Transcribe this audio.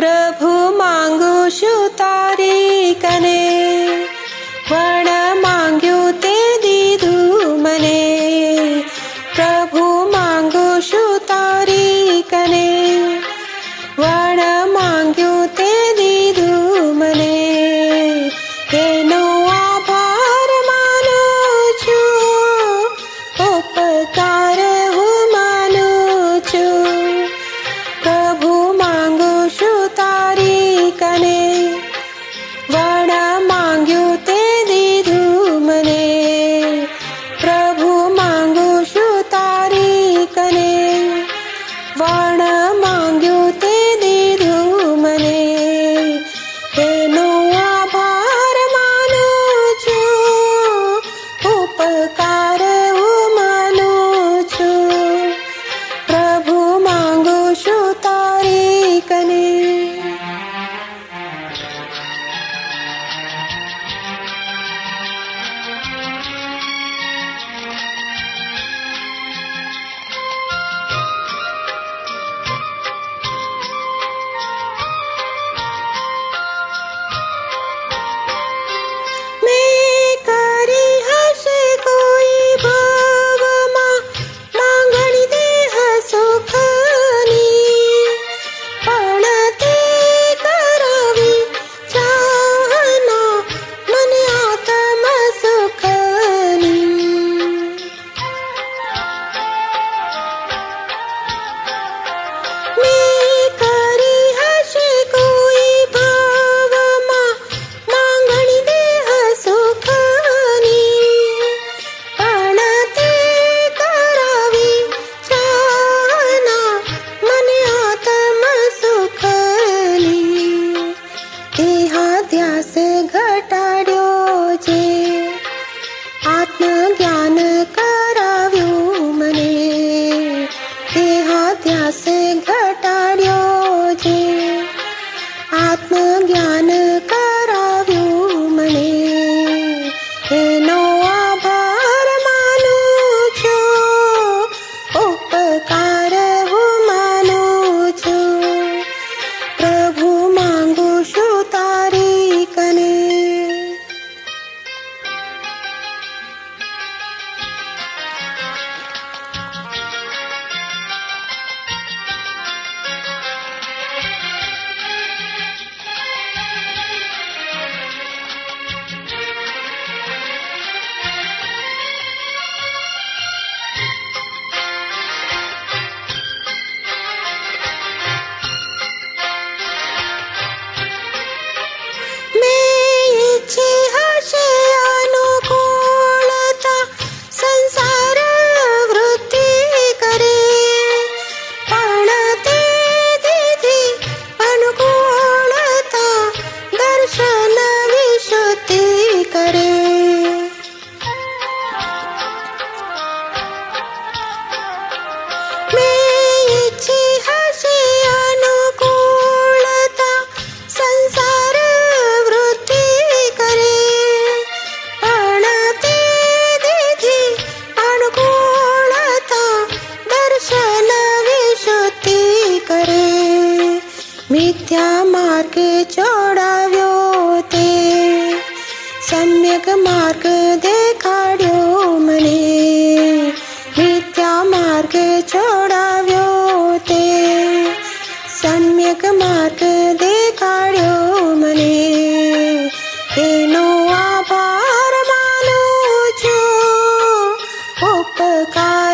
પ્રભુ માંગુ છું તારી કને, વણ માંગ્યું તે દીધું મને. પ્રભુ માંગુ છું તારી કને, વણ માંગ્યું તે દીધું મને. એનો આભાર માનું છું, ઉપકાર હું માનું છું. પ્રભુ માંગુ છું તારી કને, વણ માંગ્યું તે દીધું મને. પ્રભુ માંગુ છું તારી કને, વણ માંગ્યું તે દીધું મને. એનો આભાર માનું છું, ઉપકાર હું માનું છું. પ્રભુ માંગુ છું તારી કને. મેં કરી હશે કોઈ ભાવમાં માંગણી દેહ સુખની, પણ તે કરાવી ચાહના મને આત્મ સુખની. મેં કરી હશે કોઈ ભાવમાં માંગણી દેહ સુખની, પણ તે કરાવી ચાહના મને આત્મ સુખની. દેહાધ્યાસ ઘટાડ્યો છે, આત્મજ્ઞાન કરાવ્યું મને. દેહાધ્યાસ ઘટાડ્યો છે, આત્મજ્ઞાન કરાવ્યું મને. એનો આભાર માનું છું, ઉપકાર હું માનું છું. પ્રભુ માંગુ છું તારી કને. મેં ઈચ્છી હશે અનુકૂળતા, સંસાર વૃત્તિ કરે, પણ તે દીધી અનુકૂળતા દર્શન વિશુદ્ધિ કરે. મેં ઈચ્છી હશે અનુકૂળતા, સંસાર વૃત્તિ કરે, પણ તે દીધી અનુકૂળતા દર્શન વિશુદ્ધિ કરે. મિથ્યા માર્ગે જોડાવ્યો તે, સમ્યક માર્ગ દેખાડ્યો મને. મિથ્યા માર્ગ જોડાવ્યો તે, સમ્યક માર્ગ દેખાડ્યો મને. એનો આભાર માનું છું, ઉપકાર